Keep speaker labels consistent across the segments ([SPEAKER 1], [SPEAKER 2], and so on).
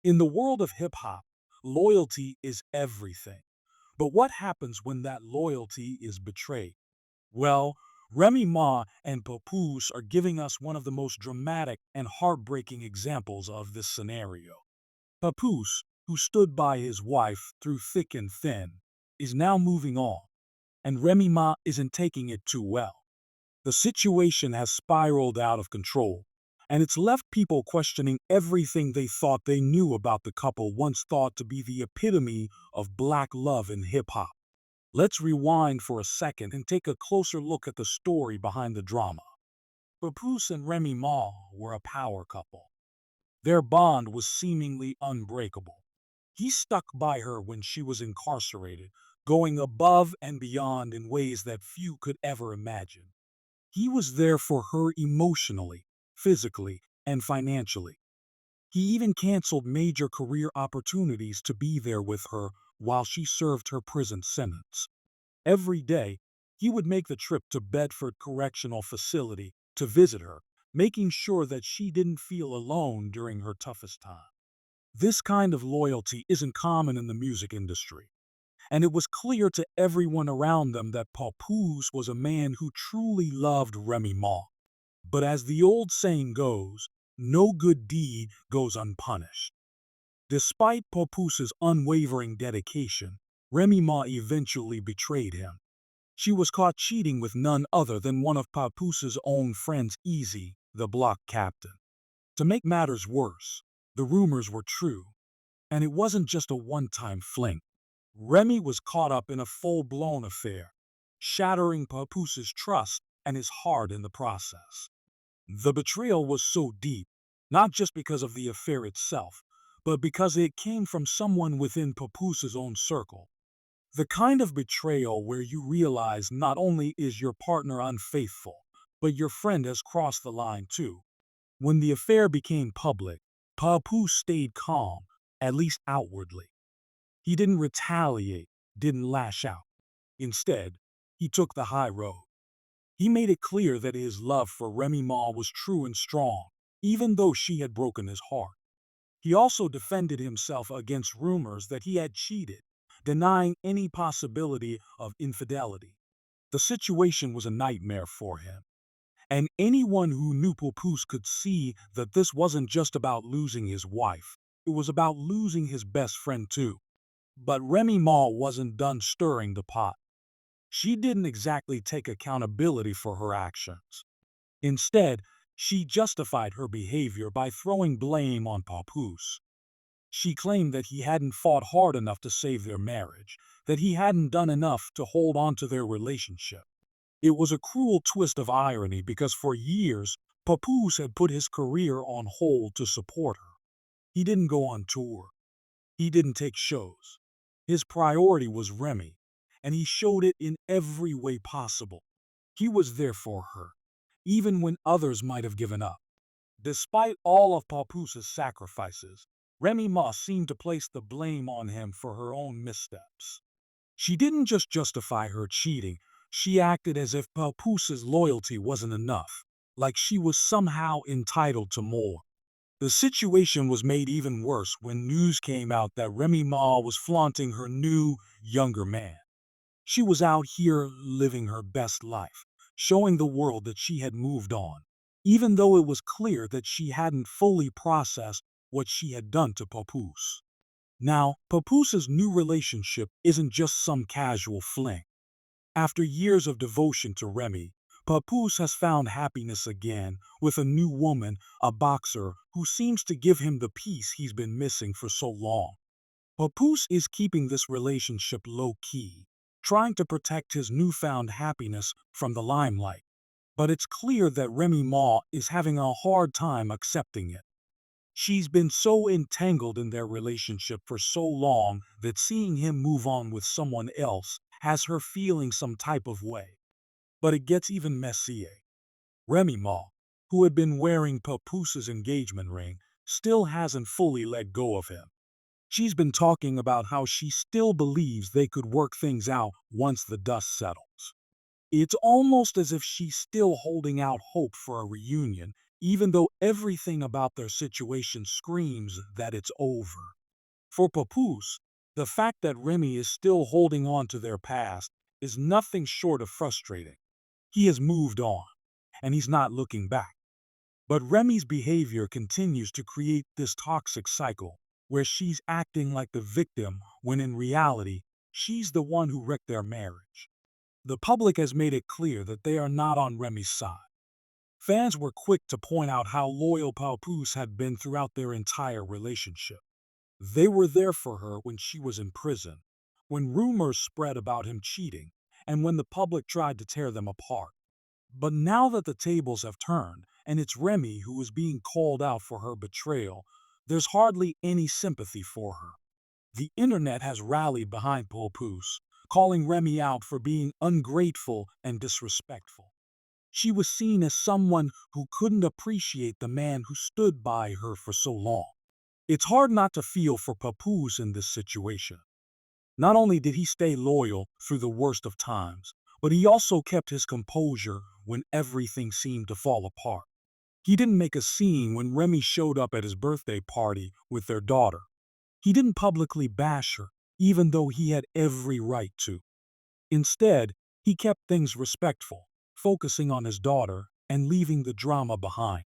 [SPEAKER 1] In the world of hip hop, loyalty is everything. But what happens when that loyalty is betrayed? Well, Remy Ma and Papoose are giving us one of the most dramatic and heartbreaking examples of this scenario. Papoose, who stood by his wife through thick and thin, is now moving on, and Remy Ma isn't taking it too well. The situation has spiraled out of control, and it's left people questioning everything they thought they knew about the couple once thought to be the epitome of black love in hip hop. Let's rewind for a second and take a closer look at the story behind the drama. Papoose and Remy Ma were a power couple. Their bond was seemingly unbreakable. He stuck by her when she was incarcerated, going above and beyond in ways that few could ever imagine. He was there for her emotionally, physically, and financially. He even canceled major career opportunities to be there with her while she served her prison sentence. Every day, he would make the trip to Bedford Correctional Facility to visit her, making sure that she didn't feel alone during her toughest time. This kind of loyalty isn't common in the music industry, and it was clear to everyone around them that Papoose was a man who truly loved Remy Ma. But as the old saying goes, no good deed goes unpunished. Despite Papoose's unwavering dedication, Remy Ma eventually betrayed him. She was caught cheating with none other than one of Papoose's own friends, Easy, the block captain. To make matters worse, the rumors were true, and it wasn't just a one-time fling. Remy was caught up in a full-blown affair, shattering Papoose's trust and his heart in the process. The betrayal was so deep, not just because of the affair itself, but because it came from someone within Papoose's own circle. The kind of betrayal where you realize not only is your partner unfaithful, but your friend has crossed the line too. When the affair became public, Papoose stayed calm, at least outwardly. He didn't retaliate, didn't lash out. Instead, he took the high road. He made it clear that his love for Remy Ma was true and strong, even though she had broken his heart. He also defended himself against rumors that he had cheated, denying any possibility of infidelity. The situation was a nightmare for him, and anyone who knew Papoose could see that this wasn't just about losing his wife, it was about losing his best friend too. But Remy Ma wasn't done stirring the pot. She didn't exactly take accountability for her actions. Instead, she justified her behavior by throwing blame on Papoose. She claimed that he hadn't fought hard enough to save their marriage, that he hadn't done enough to hold on to their relationship. It was a cruel twist of irony because for years, Papoose had put his career on hold to support her. He didn't go on tour. He didn't take shows. His priority was Remy, and he showed it in every way possible. He was there for her, even when others might have given up. Despite all of Papoose's sacrifices, Remy Ma seemed to place the blame on him for her own missteps. She didn't just justify her cheating, she acted as if Papoose's loyalty wasn't enough, like she was somehow entitled to more. The situation was made even worse when news came out that Remy Ma was flaunting her new, younger man. She was out here living her best life, showing the world that she had moved on, even though it was clear that she hadn't fully processed what she had done to Papoose. Now, Papoose's new relationship isn't just some casual fling. After years of devotion to Remy, Papoose has found happiness again with a new woman, a boxer, who seems to give him the peace he's been missing for so long. Papoose is keeping this relationship low-key, trying to protect his newfound happiness from the limelight. But it's clear that Remy Ma is having a hard time accepting it. She's been so entangled in their relationship for so long that seeing him move on with someone else has her feeling some type of way. But it gets even messier. Remy Ma, who had been wearing Papoose's engagement ring, still hasn't fully let go of him. She's been talking about how she still believes they could work things out once the dust settles. It's almost as if she's still holding out hope for a reunion, even though everything about their situation screams that it's over. For Papoose, the fact that Remy is still holding on to their past is nothing short of frustrating. He has moved on, and he's not looking back. But Remy's behavior continues to create this toxic cycle where she's acting like the victim when in reality, she's the one who wrecked their marriage. The public has made it clear that they are not on Remy's side. Fans were quick to point out how loyal Papoose had been throughout their entire relationship. They were there for her when she was in prison, when rumors spread about him cheating, and when the public tried to tear them apart. But now that the tables have turned, and it's Remy who is being called out for her betrayal, there's hardly any sympathy for her. The internet has rallied behind Papoose, calling Remy out for being ungrateful and disrespectful. She was seen as someone who couldn't appreciate the man who stood by her for so long. It's hard not to feel for Papoose in this situation. Not only did he stay loyal through the worst of times, but he also kept his composure when everything seemed to fall apart. He didn't make a scene when Remy showed up at his birthday party with their daughter. He didn't publicly bash her, even though he had every right to. Instead, he kept things respectful, focusing on his daughter and leaving the drama behind.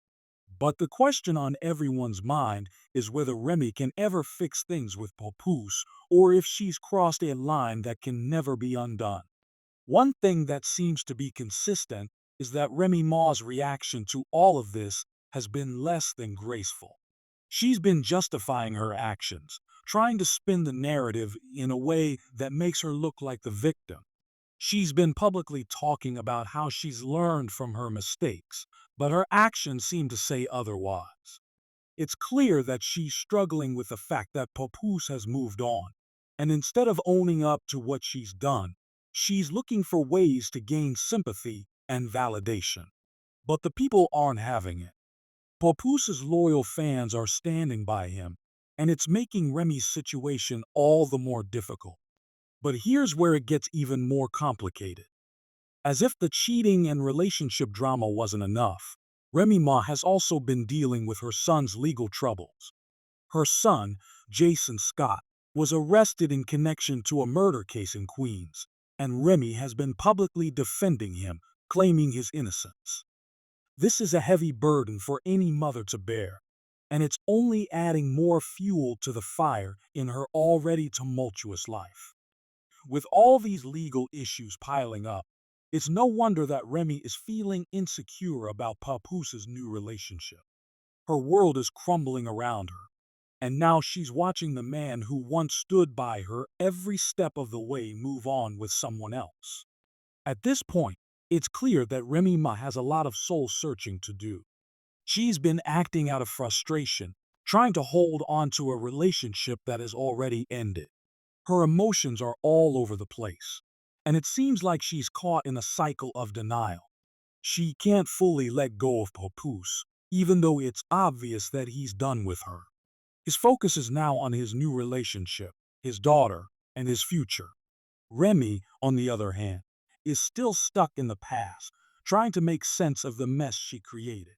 [SPEAKER 1] But the question on everyone's mind is whether Remy can ever fix things with Papoose or if she's crossed a line that can never be undone. One thing that seems to be consistent is that Remy Ma's reaction to all of this has been less than graceful. She's been justifying her actions, trying to spin the narrative in a way that makes her look like the victim. She's been publicly talking about how she's learned from her mistakes, but her actions seem to say otherwise. It's clear that she's struggling with the fact that Papoose has moved on, and instead of owning up to what she's done, she's looking for ways to gain sympathy and validation. But the people aren't having it. Papoose's loyal fans are standing by him, and it's making Remy's situation all the more difficult. But here's where it gets even more complicated. As if the cheating and relationship drama wasn't enough, Remy Ma has also been dealing with her son's legal troubles. Her son, Jason Scott, was arrested in connection to a murder case in Queens, and Remy has been publicly defending him, claiming his innocence. This is a heavy burden for any mother to bear, and it's only adding more fuel to the fire in her already tumultuous life. With all these legal issues piling up, it's no wonder that Remy is feeling insecure about Papoose's new relationship. Her world is crumbling around her, and now she's watching the man who once stood by her every step of the way move on with someone else. At this point, it's clear that Remy Ma has a lot of soul searching to do. She's been acting out of frustration, trying to hold on to a relationship that has already ended. Her emotions are all over the place, and it seems like she's caught in a cycle of denial. She can't fully let go of Papoose, even though it's obvious that he's done with her. His focus is now on his new relationship, his daughter, and his future. Remy, on the other hand, is still stuck in the past, trying to make sense of the mess she created.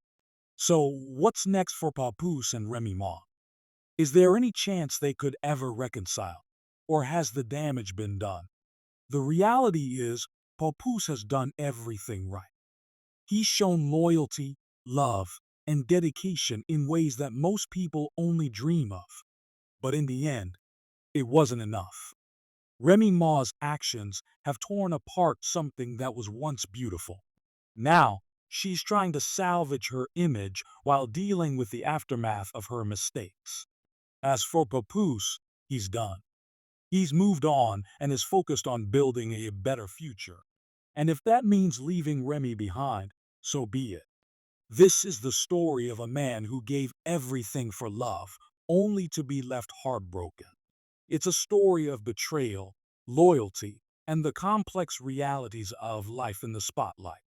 [SPEAKER 1] So, what's next for Papoose and Remy Ma? Is there any chance they could ever reconcile? Or has the damage been done? The reality is, Papoose has done everything right. He's shown loyalty, love, and dedication in ways that most people only dream of. But in the end, it wasn't enough. Remy Ma's actions have torn apart something that was once beautiful. Now, she's trying to salvage her image while dealing with the aftermath of her mistakes. As for Papoose, he's done. He's moved on and is focused on building a better future. And if that means leaving Remy behind, so be it. This is the story of a man who gave everything for love, only to be left heartbroken. It's a story of betrayal, loyalty, and the complex realities of life in the spotlight.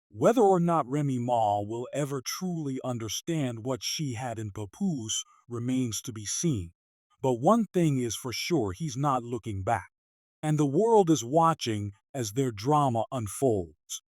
[SPEAKER 1] Whether or not Remy Ma will ever truly understand what she had in Papoose remains to be seen. But one thing is for sure, he's not looking back. And the world is watching as their drama unfolds.